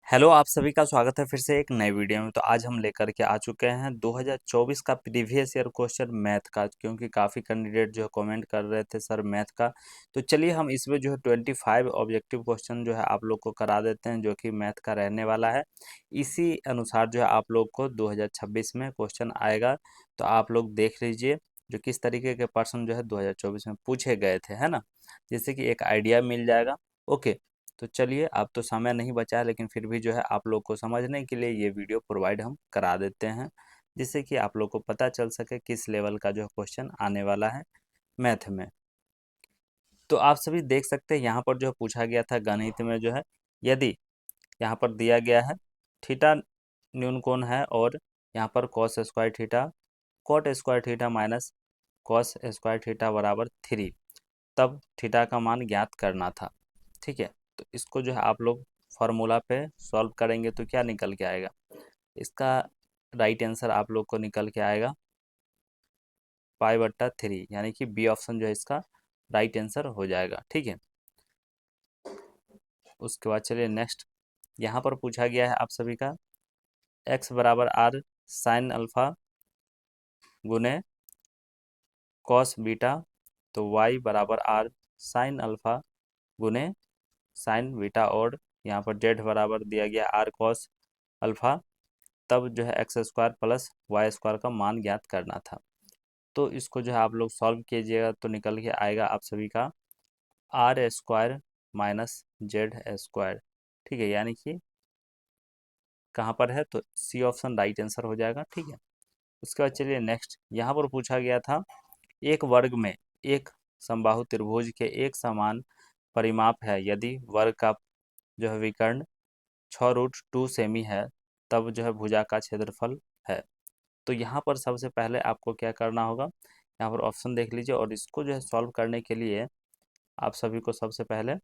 Hello, आप सभी का स्वागत है फिर से एक नए वीडियो में। तो आज हम लेकर के आ चुके हैं 2024 का प्रीवियस ईयर क्वेश्चन मैथ का, क्योंकि काफ़ी कैंडिडेट जो है कमेंट कर रहे थे सर मैथ का। तो चलिए हम इसमें जो है 25 ऑब्जेक्टिव क्वेश्चन जो है आप लोग को करा देते हैं, जो कि मैथ का रहने वाला है। इसी अनुसार जो है आप लोग को 2026 में क्वेश्चन आएगा। तो आप लोग देख लीजिए जो किस तरीके के प्रश्न जो है 2024 में पूछे गए थे, है ना, जिससे कि एक आइडिया मिल जाएगा। ओके, तो चलिए अब तो समय नहीं बचा है, लेकिन फिर भी जो है आप लोग को समझने के लिए ये वीडियो प्रोवाइड हम करा देते हैं, जिससे कि आप लोग को पता चल सके किस लेवल का जो है क्वेश्चन आने वाला है मैथ में। तो आप सभी देख सकते हैं यहाँ पर जो पूछा गया था गणित में जो है, यदि यहाँ पर दिया गया है थीटा न्यून कोण है, और यहाँ पर cos square theta cot square theta minus cos square theta बराबर 3, तब थीटा का मान ज्ञात करना था। ठीक है, तो इसको जो है आप लोग फार्मूला पे सॉल्व करेंगे तो क्या निकल के आएगा, इसका राइट आंसर आप लोग को निकल के आएगा पाई/3, यानी कि बी ऑप्शन जो है इसका राइट आंसर हो जाएगा। ठीक है, उसके बाद चलिए नेक्स्ट, यहाँ पर पूछा गया है आप सभी का x बराबर आर साइन अल्फा गुने कॉस बीटा, तो y बराबर आर साइन अल्फा गुने साइन बीटा, और यहाँ पर z बराबर दिया गया आर कॉस अल्फा, तब जो है x square plus y square का मान ज्ञात करना था। तो इसको जो है आप लोग सॉल्व कीजिएगा तो निकल के आएगा आप सभी का R square minus Z square. ठीक है, यानी कि कहाँ पर है, तो सी ऑप्शन राइट आंसर हो जाएगा। ठीक है, उसके बाद चलिए नेक्स्ट, यहाँ पर पूछा गया था एक वर्ग में एक समबाहु त्रिभुज के एक समान परिमाप है, यदि वर्ग का जो है विकर्ण 6√2 सेमी है, तब जो है भुजा का क्षेत्रफल है। तो यहाँ पर सबसे पहले आपको क्या करना होगा, यहाँ पर ऑप्शन देख लीजिए, और इसको जो है सॉल्व करने के लिए आप सभी को सबसे पहले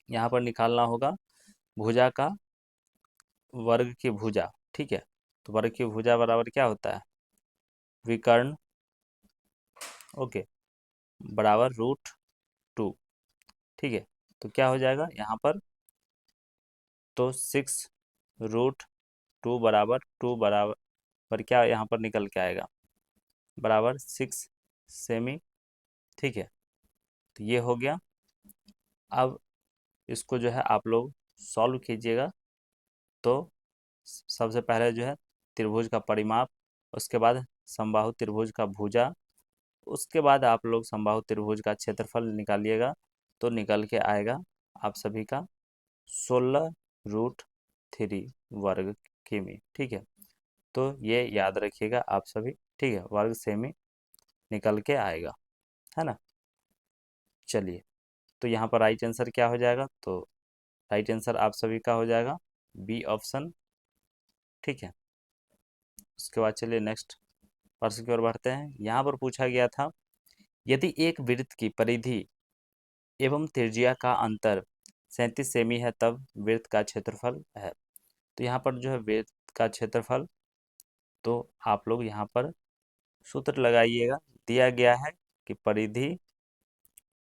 यहाँ पर निकालना होगा भुजा का वर्ग की भुजा। ठीक है, तो वर्ग की भुजा बराबर क्या होता है, विकर्ण, ओके, बराबर √2। ठीक है, तो क्या हो जाएगा यहाँ पर, तो 6√2 बराबर 2 बराबर पर क्या यहाँ पर निकल के आएगा, बराबर 6 सेमी। ठीक है, तो ये हो गया। अब इसको जो है आप लोग सॉल्व कीजिएगा, तो सबसे पहले जो है त्रिभुज का परिमाप, उसके बाद समबाहु त्रिभुज का भुजा, उसके बाद आप लोग समबाहु त्रिभुज का क्षेत्रफल निकालिएगा, तो निकल के आएगा आप सभी का 16√3 वर्ग किमी। ठीक है, तो ये याद रखिएगा आप सभी। ठीक है, वर्ग सेमी निकल के आएगा, है ना। चलिए, तो यहाँ पर राइट आंसर क्या हो जाएगा, तो राइट आंसर आप सभी का हो जाएगा बी ऑप्शन। ठीक है, उसके बाद चलिए नेक्स्ट प्रश्न की ओर बढ़ते हैं। यहाँ पर पूछा गया था यदि एक वृत्त की परिधि एवं त्रिज्या का अंतर 37 सेमी है, तब वृत्त का क्षेत्रफल है। तो यहाँ पर जो है वृत्त का क्षेत्रफल, तो आप लोग यहाँ पर सूत्र लगाइएगा। दिया गया है कि परिधि,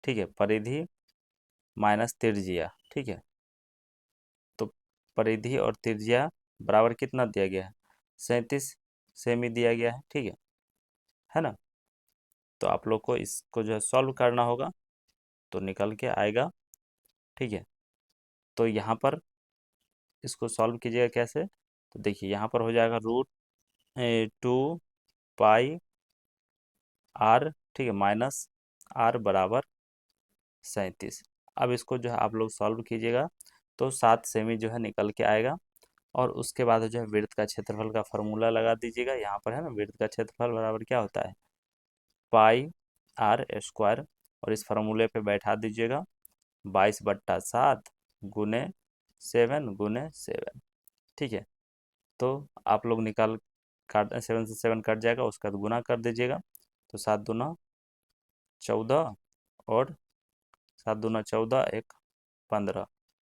ठीक है, परिधि माइनस त्रिज्या। ठीक है, तो परिधि और त्रिज्या बराबर कितना दिया गया है, 37 सेमी दिया गया है। ठीक है ना। तो आप लोग को इसको जो है सॉल्व करना होगा, तो निकल के आएगा। ठीक है, तो यहाँ पर इसको सॉल्व कीजिएगा कैसे, तो देखिए यहाँ पर हो जाएगा √2 पाई आर, ठीक है, माइनस आर बराबर 37। अब इसको जो है आप लोग सॉल्व कीजिएगा, तो 7 सेमी जो है निकल के आएगा, और उसके बाद जो है वृत्त का क्षेत्रफल का फॉर्मूला लगा दीजिएगा। यहाँ पर है ना, वृत्त का क्षेत्रफल बराबर क्या होता है, पाई आर स्क्वायर, और इस फार्मूले पे बैठा दीजिएगा 22/7 गुने 7 गुने 7। ठीक है, तो आप लोग निकाल, काट 7 से 7 कट जाएगा, उसका बाद गुना कर दीजिएगा, तो 7 दूना 14, और 7 दूना 14, 1 15।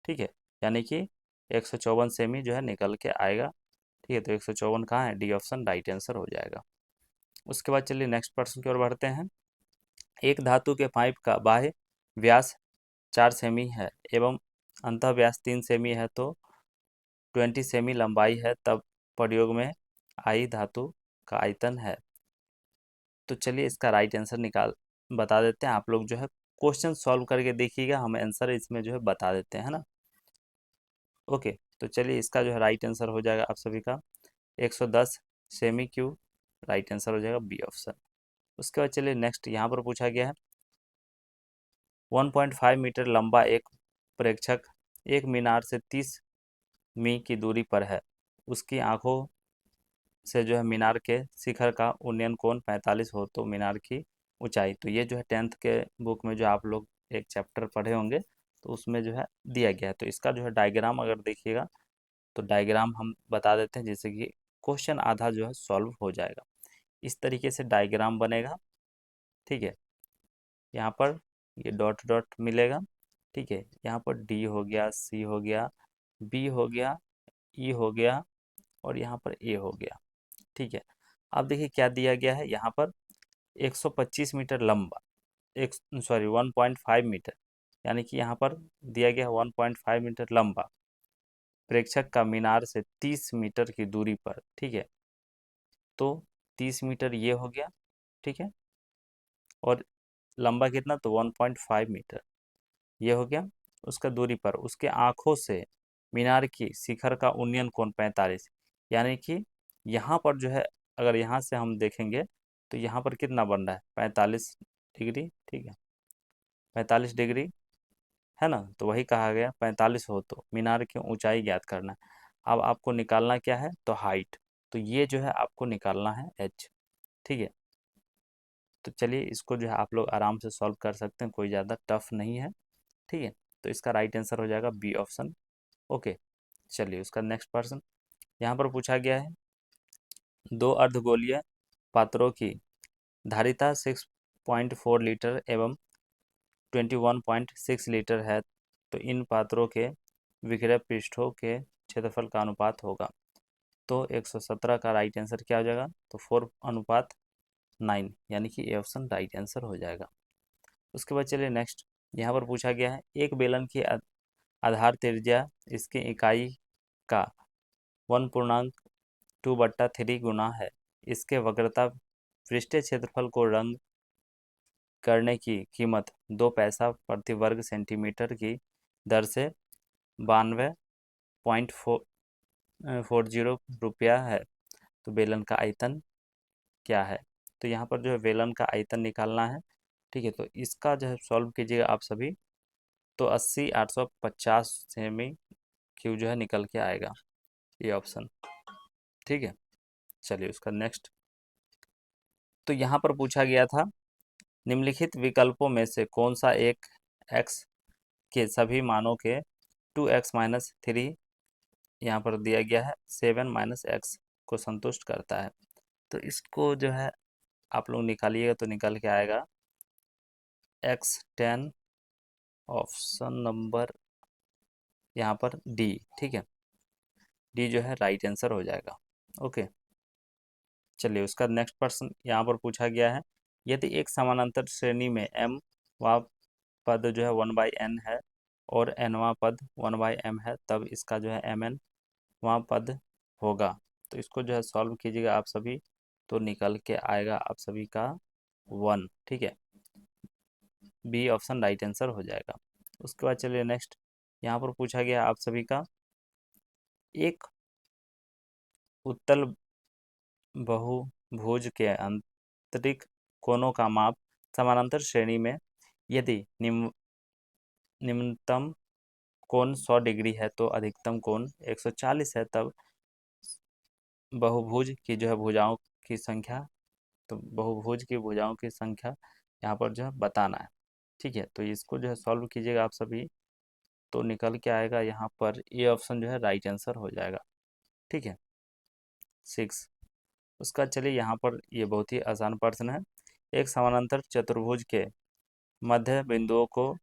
ठीक है, यानी कि 154 सेमी जो है निकल के आएगा। ठीक है, तो 154 कहाँ है, डी ऑप्शन राइट आंसर हो जाएगा। उसके बाद चलिए नेक्स्ट प्रश्न की ओर बढ़ते हैं। एक धातु के पाइप का बाह्य व्यास 4 सेमी है एवं अंतः व्यास 3 सेमी है, तो 20 सेमी लंबाई है तब प्रयोग में आई धातु का आयतन है। तो चलिए इसका राइट आंसर निकाल बता देते हैं। आप लोग जो है क्वेश्चन सॉल्व करके देखिएगा, हम आंसर इसमें जो है बता देते हैं ना। ओके, तो चलिए इसका जो है राइट आंसर हो जाएगा आप सभी का 110 सेमी क्यूब। राइट आंसर हो जाएगा बी ऑप्शन। उसके बाद चलिए नेक्स्ट यहाँ पर पूछा गया है 1.5 मीटर लंबा एक प्रेक्षक एक मीनार से 30 मी की दूरी पर है। उसकी आंखों से जो है मीनार के शिखर का उन्नयन कोण 45 हो तो मीनार की ऊंचाई। तो ये जो है 10th के बुक में जो आप लोग एक चैप्टर पढ़े होंगे तो उसमें जो है दिया गया है। तो इसका जो है डायग्राम अगर देखिएगा तो डायग्राम हम बता देते हैं, जैसे कि क्वेश्चन आधा जो है सॉल्व हो जाएगा। इस तरीके से डायग्राम बनेगा, ठीक है। यहाँ पर ये डॉट डॉट मिलेगा, ठीक है। यहाँ पर डी हो गया, सी हो गया, बी हो गया, ई हो गया और यहाँ पर ए हो गया, ठीक है। अब देखिए क्या दिया गया है यहाँ पर 125 मीटर लंबा, एक सॉरी 1.5 मीटर, यानी कि यहाँ पर दिया गया है 1.5 मीटर लंबा प्रेक्षक का मीनार से 30 मीटर की दूरी पर, ठीक है। तो 30 मीटर ये हो गया, ठीक है, और लंबा कितना, तो 1.5 मीटर ये हो गया। उसका दूरी पर उसके आंखों से मीनार की शिखर का उन्नयन कोण 45, यानी कि यहाँ पर जो है अगर यहाँ से हम देखेंगे तो यहाँ पर कितना बन रहा है 45 डिग्री, ठीक है, 45 डिग्री है ना। तो वही कहा गया 45 हो तो मीनार की ऊंचाई ज्ञात करना है। अब आपको निकालना क्या है, तो हाइट। तो ये जो है आपको निकालना है एच, ठीक है। तो चलिए इसको जो है आप लोग आराम से सॉल्व कर सकते हैं, कोई ज़्यादा टफ नहीं है, ठीक है। तो इसका राइट आंसर हो जाएगा बी ऑप्शन। ओके, चलिए उसका नेक्स्ट पर्सन यहाँ पर पूछा गया है दो अर्धगोलीय पात्रों की धारिता 6.4 लीटर एवं 21.6 लीटर है, तो इन पात्रों के विक्रय पृष्ठों के क्षेत्रफल का अनुपात होगा। तो 117 का राइट आंसर क्या हो जाएगा, तो 4:9, यानी कि ए ऑप्शन राइट आंसर हो जाएगा। उसके बाद चलिए नेक्स्ट यहाँ पर पूछा गया है एक बेलन की आधार त्रिज्या इसकी इकाई का 1.2/3 गुना है। इसके वक्रता पृष्ठीय क्षेत्रफल को रंग करने की कीमत 2 पैसा प्रति वर्ग सेंटीमीटर की दर से 92.40 रुपया है। तो बेलन का आयतन क्या है। तो यहाँ पर जो है बेलन का आयतन निकालना है, ठीक है। तो इसका जो है सॉल्व कीजिएगा आप सभी, तो 80/850 सेमी क्यू जो है निकल के आएगा, ये ऑप्शन, ठीक है। चलिए उसका नेक्स्ट, तो यहाँ पर पूछा गया था निम्नलिखित विकल्पों में से कौन सा एक x के सभी मानों के 2x-3 यहाँ पर दिया गया है 7-x को संतुष्ट करता है। तो इसको जो है आप लोग निकालिएगा तो निकल के आएगा x10, ऑप्शन नंबर यहाँ पर डी, ठीक है। डी जो है राइट आंसर हो जाएगा। ओके, चलिए उसका नेक्स्ट प्रश्न यहाँ पर पूछा गया है यदि एक समानांतर श्रेणी में m वा पद जो है 1/n है और nवा पद 1/m है, तब इसका जो है mn वहाँ पद होगा। तो इसको जो है सॉल्व कीजिएगा आप सभी, तो निकल के आएगा आप सभी का 1, ठीक है। बी ऑप्शन राइट आंसर हो जाएगा। उसके बाद चलिए नेक्स्ट यहाँ पर पूछा गया आप सभी का एक उत्तल बहुभुज के आंतरिक कोणों का माप समानांतर श्रेणी में यदि निम्नतम कोण 100 डिग्री है तो अधिकतम कोण 140 है, तब बहुभुज की जो है भुजाओं की संख्या, तो बहुभुज की भुजाओं की संख्या यहाँ पर जो है बताना है, ठीक है। तो इसको जो है सॉल्व कीजिएगा आप सभी, तो निकल के आएगा यहाँ पर ए ऑप्शन जो है राइट आंसर हो जाएगा, ठीक है, 6। उसका चलिए यहाँ पर ये बहुत ही आसान प्रश्न है एक समानांतर चतुर्भुज के मध्य बिंदुओं को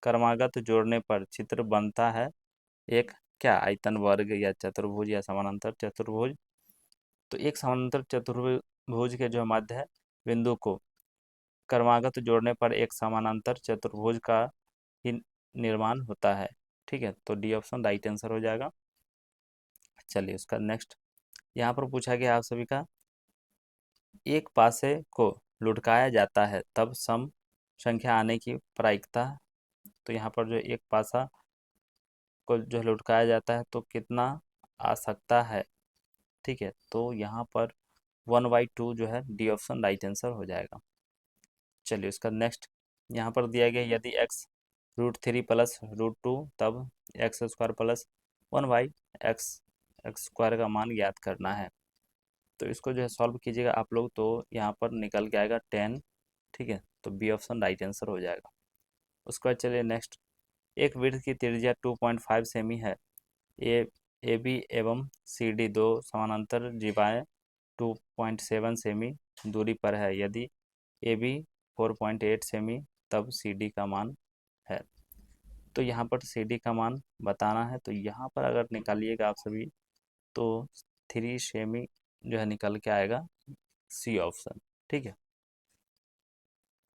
क्रमागत जोड़ने पर चित्र बनता है एक क्या आयतन वर्ग या चतुर्भुज या समानांतर चतुर्भुज। तो एक समानांतर चतुर्भुज के जो मध्य बिंदु को क्रमागत जोड़ने पर एक समानांतर चतुर्भुज का ही निर्माण होता है, ठीक है। तो डी ऑप्शन राइट आंसर हो जाएगा। चलिए उसका नेक्स्ट, यहाँ पर पूछा गया आप सभी का, एक पासे को लुढ़काया जाता है तब सम संख्या आने की प्रायिकता। तो यहाँ पर जो एक पासा को जो लुढ़काया जाता है तो कितना आ सकता है, ठीक है। तो यहाँ पर 1/2 जो है डी ऑप्शन राइट आंसर हो जाएगा। चलिए उसका नेक्स्ट, यहाँ पर दिया गया यदि x √3 प्लस √2 तब x² प्लस 1/x x² का मान ज्ञात करना है। तो इसको जो है सॉल्व कीजिएगा आप लोग, तो यहाँ पर निकल के आएगा 10, ठीक है। तो बी ऑप्शन राइट आंसर हो जाएगा। उसके बाद चलिए नेक्स्ट, एक वृत्त की त्रिज्या 2.5 सेमी है, ए ए बी एवं सी डी दो समानांतर जीवाएँ 2.7 सेमी दूरी पर है, यदि ए बी 4.8 सेमी तब सी डी का मान है। तो यहाँ पर सी डी का मान बताना है, तो यहाँ पर अगर निकालिएगा आप सभी तो 3 सेमी जो है निकल के आएगा सी ऑप्शन, ठीक है।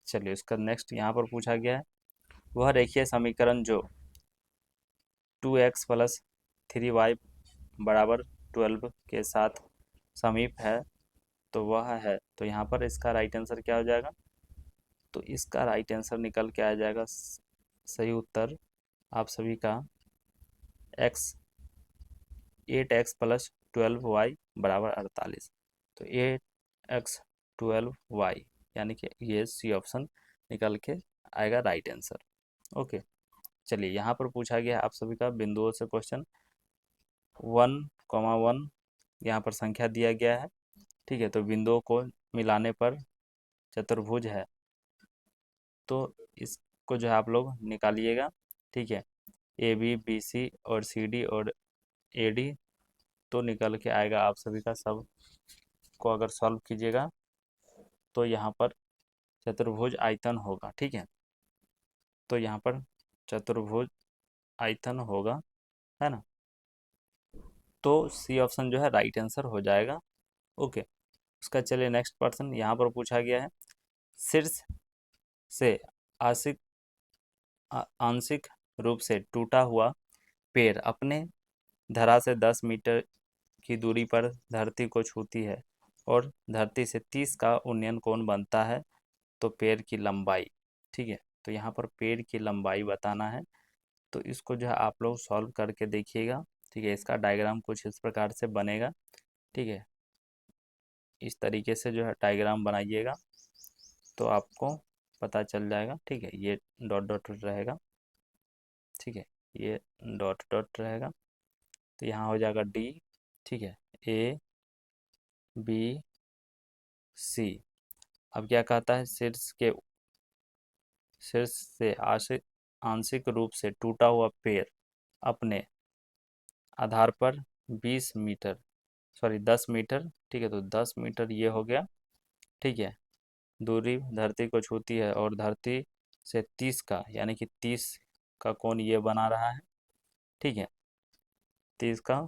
चलिए उसका नेक्स्ट, यहाँ पर पूछा गया है वह रेखीय समीकरण जो 2x प्लस 3y बराबर 12 के साथ समीप है तो वह है। तो यहाँ पर इसका राइट आंसर क्या हो जाएगा, तो इसका राइट आंसर निकल के आ जाएगा, सही उत्तर आप सभी का x 8x प्लस 12y बराबर 48। तो 8x 12y यानी कि ये सी ऑप्शन निकल के आएगा राइट आंसर। ओके, चलिए यहाँ पर पूछा गया है आप सभी का बिंदुओं से क्वेश्चन 1,1 यहाँ पर संख्या दिया गया है, ठीक है। तो बिंदुओं को मिलाने पर चतुर्भुज है, तो इसको जो है आप लोग निकालिएगा, ठीक है। ए बी बी सी और सी डी और ए डी, तो निकल के आएगा आप सभी का, सब को अगर सॉल्व कीजिएगा तो यहाँ पर चतुर्भुज आयतन होगा, ठीक है। तो यहाँ पर चतुर्भुज आयतन होगा, है ना। तो सी ऑप्शन जो है राइट आंसर हो जाएगा। ओके, उसका चलिए नेक्स्ट पर्सन, यहाँ पर पूछा गया है शीर्ष से आंशिक आंशिक रूप से टूटा हुआ पेड़ अपने धरा से 10 मीटर की दूरी पर धरती को छूती है और धरती से 30 का उन्नयन कोण बनता है, तो पेड़ की लंबाई, ठीक है। तो यहाँ पर पेड़ की लंबाई बताना है, तो इसको जो है आप लोग सॉल्व करके देखिएगा, ठीक है। इसका डायग्राम कुछ इस प्रकार से बनेगा, ठीक है। इस तरीके से जो है डायग्राम बनाइएगा तो आपको पता चल जाएगा, ठीक है। ये डॉट डॉट रहेगा, ठीक है, ये डॉट डॉट रहेगा, तो यहाँ हो जाएगा डी, ठीक है, ए बी सी। अब क्या कहता है, शीर्ष से आंशिक आंशिक रूप से टूटा हुआ पेड़ अपने आधार पर 10 मीटर, ठीक है। तो 10 मीटर ये हो गया, ठीक है, दूरी धरती को छूती है और धरती से 30 का यानी कि 30 का कोण ये बना रहा है, ठीक है। 30 का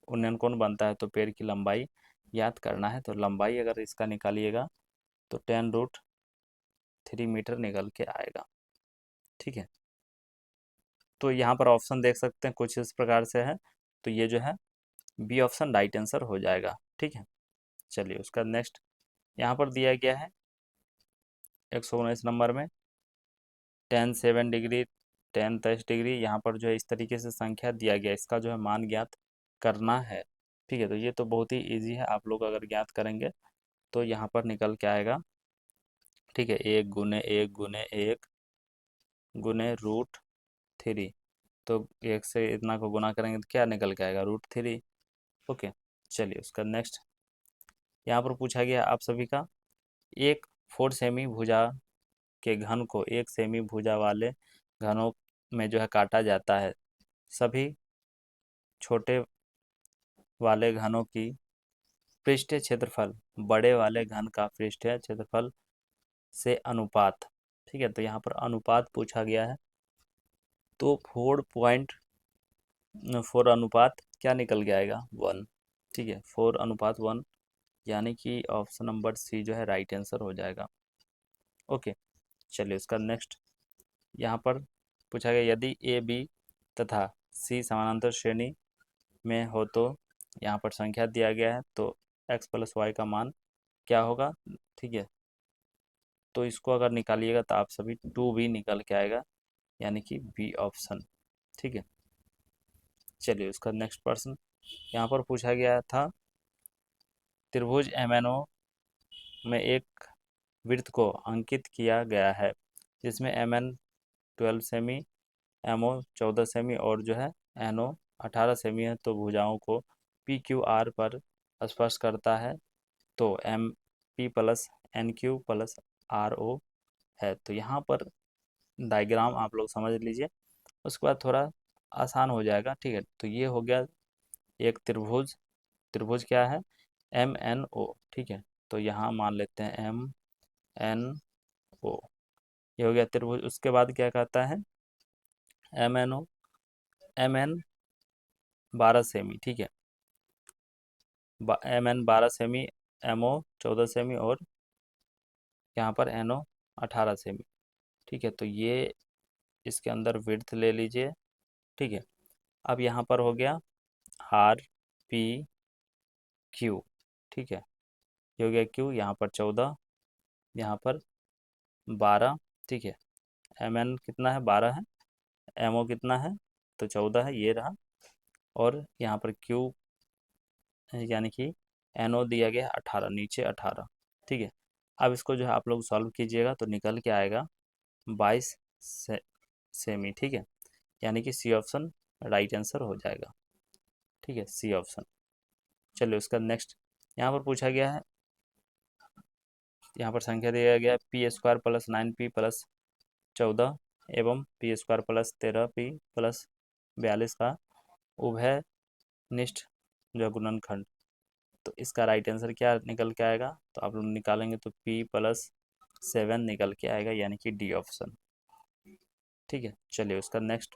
उन्नयन कोण बनता है, तो पेड़ की लंबाई याद करना है। तो लंबाई अगर इसका निकालिएगा तो 10√3 मीटर निकल के आएगा, ठीक है। तो यहाँ पर ऑप्शन देख सकते हैं कुछ इस प्रकार से है, तो ये जो है बी ऑप्शन राइट आंसर हो जाएगा, ठीक है। चलिए उसका नेक्स्ट, यहाँ पर दिया गया है 119 नंबर में 10 7 डिग्री 10 10 डिग्री, यहाँ पर जो है इस तरीके से संख्या दिया गया, इसका जो है मान ज्ञात करना है, ठीक है। तो ये तो बहुत ही ईजी है, आप लोग अगर ज्ञात करेंगे तो यहाँ पर निकल के आएगा, ठीक है, 1 × 1 × 1 √3। तो 1 से इतना को गुना करेंगे तो क्या निकल के आएगा, √3। ओके, चलिए उसका नेक्स्ट, यहाँ पर पूछा गया आप सभी का एक 4 सेमी भुजा के घन को 1 सेमी भुजा वाले घनों में जो है काटा जाता है, सभी छोटे वाले घनों की पृष्ठीय क्षेत्रफल बड़े वाले घन का पृष्ठीय क्षेत्रफल से अनुपात, ठीक है। तो यहाँ पर अनुपात पूछा गया है, तो 4.4 अनुपात क्या निकल के आएगा, 1, ठीक है, 4:1, यानी कि ऑप्शन नंबर सी जो है राइट आंसर हो जाएगा। ओके, चलिए उसका नेक्स्ट, यहाँ पर पूछा गया यदि ए बी तथा सी समानांतर श्रेणी में हो तो यहाँ पर संख्या दिया गया है, तो x प्लस वाई का मान क्या होगा, ठीक है। तो इसको अगर निकालिएगा तो आप सभी 2b निकल के आएगा, यानी कि बी ऑप्शन, ठीक है। चलिए उसका नेक्स्ट प्रश्न यहाँ पर पूछा गया था, त्रिभुज MNO में एक वृत्त को अंकित किया गया है जिसमें MN 12 सेमी, MO 14 सेमी और जो है NO 18 सेमी है, तो भुजाओं को PQR पर स्पर्श करता है, तो MP plus NQ plus RO है। तो यहाँ पर डायग्राम आप लोग समझ लीजिए, उसके बाद थोड़ा आसान हो जाएगा, ठीक है। तो ये हो गया एक त्रिभुज, त्रिभुज क्या है, MNO, ठीक है। तो यहाँ मान लेते हैं MNO, ये हो गया त्रिभुज। उसके बाद क्या कहता है, MNO MN 12 सेमी, ठीक है, MN 12 सेमी, MO 14 सेमी और यहाँ पर NO 18 सेमी, ठीक है। तो ये इसके अंदर विड्थ ले लीजिए, ठीक है। अब यहाँ पर हो गया RPQ, ठीक है, ये हो गया Q, यहाँ पर 14, यहाँ पर 12, ठीक है। MN कितना है, 12 है, MO कितना है, तो 14 है, ये रहा। और यहाँ पर Q यानी कि NO दिया गया 18, नीचे 18, ठीक है। अब इसको जो है आप लोग सॉल्व कीजिएगा तो निकल के आएगा 22 सेमी, ठीक है, यानी कि सी ऑप्शन राइट आंसर हो जाएगा, ठीक है, सी ऑप्शन। चलिए उसका नेक्स्ट यहाँ पर पूछा गया है, यहाँ पर संख्या दिया गया है P² प्लस 9P प्लस 14 एवं P² प्लस 13P प्लस 42 का उभय निष्ठ जो गुणनखंड। तो इसका राइट आंसर क्या निकल के आएगा, तो आप लोग निकालेंगे तो P प्लस 7 निकल के आएगा, यानी कि डी ऑप्शन, ठीक है। चलिए उसका नेक्स्ट,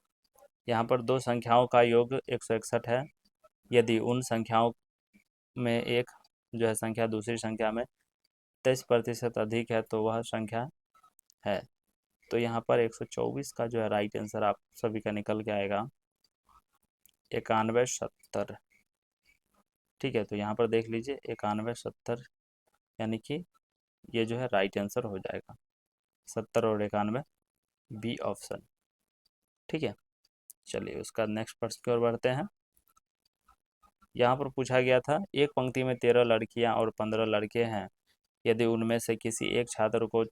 यहाँ पर दो संख्याओं का योग 161 है, यदि उन संख्याओं में एक जो है संख्या दूसरी संख्या में 23% अधिक है तो वह संख्या है। तो यहाँ पर 124 का जो है राइट आंसर आप सभी का निकल के आएगा 9170, ठीक है। तो यहाँ पर देख लीजिए 9170, यानी कि ये जो है राइट आंसर हो जाएगा 70 और 91, बी ऑप्शन, ठीक है। चलिए उसका नेक्स्ट प्रश्न की ओर बढ़ते हैं। यहाँ पर पूछा गया था, एक पंक्ति में 13 लड़कियाँ और 15 लड़के हैं, यदि उनमें से किसी एक छात्र को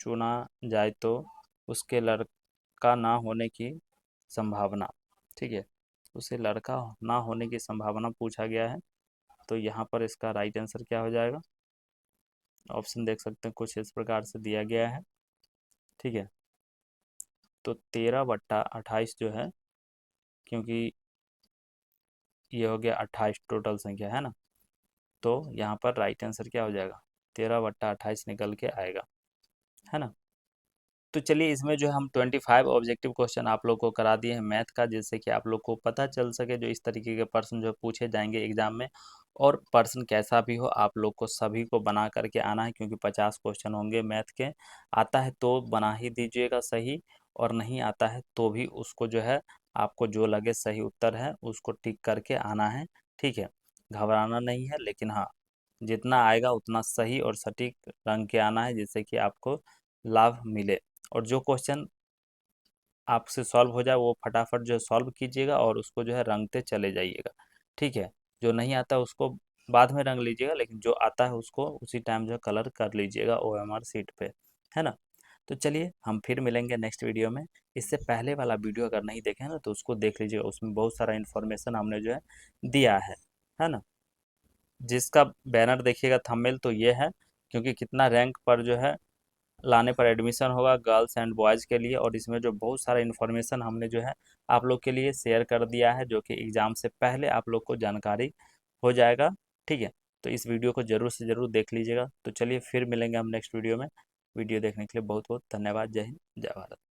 चुना जाए तो उसके लड़का ना होने की संभावना, ठीक है, उसे लड़का ना होने की संभावना पूछा गया है। तो यहाँ पर इसका राइट आंसर क्या हो जाएगा, ऑप्शन देख सकते हैं कुछ इस प्रकार से दिया गया है, ठीक है। तो 13/28 जो है, क्योंकि ये हो गया 28 टोटल संख्या है ना, तो यहाँ पर राइट आंसर क्या हो जाएगा, 13/28 निकल के आएगा, है ना। तो चलिए इसमें जो हम 25 ऑब्जेक्टिव क्वेश्चन आप लोग को करा दिए हैं मैथ का, जिससे कि आप लोग को पता चल सके जो इस तरीके के प्रश्न जो पूछे जाएंगे एग्जाम में। और प्रश्न कैसा भी हो आप लोग को सभी को बना करके आना है, क्योंकि 50 क्वेश्चन होंगे मैथ के। आता है तो बना ही दीजिएगा सही, और नहीं आता है तो भी उसको जो है आपको जो लगे सही उत्तर है उसको टिक करके आना है, ठीक है। घबराना नहीं है, लेकिन हाँ जितना आएगा उतना सही और सटीक रंग के आना है, जिससे कि आपको लाभ मिले। और जो क्वेश्चन आपसे सॉल्व हो जाए वो फटाफट जो है सॉल्व कीजिएगा और उसको जो है रंगते चले जाइएगा, ठीक है। जो नहीं आता उसको बाद में रंग लीजिएगा, लेकिन जो आता है उसको उसी टाइम जो है कलर कर लीजिएगा OMR सीट पे, है ना। तो चलिए हम फिर मिलेंगे नेक्स्ट वीडियो में। इससे पहले वाला वीडियो अगर नहीं देखे ना तो उसको देख लीजिएगा, उसमें बहुत सारा इन्फॉर्मेशन हमने जो है दिया है ना। जिसका बैनर देखिएगा थंबनेल तो ये है, क्योंकि कितना रैंक पर जो है लाने पर एडमिशन होगा गर्ल्स एंड बॉयज़ के लिए, और इसमें जो बहुत सारा इन्फॉर्मेशन हमने जो है आप लोग के लिए शेयर कर दिया है, जो कि एग्ज़ाम से पहले आप लोग को जानकारी हो जाएगा, ठीक है। तो इस वीडियो को ज़रूर से ज़रूर देख लीजिएगा। तो चलिए फिर मिलेंगे हम नेक्स्ट वीडियो में। वीडियो देखने के लिए बहुत बहुत धन्यवाद। जय हिंद, जय भारत।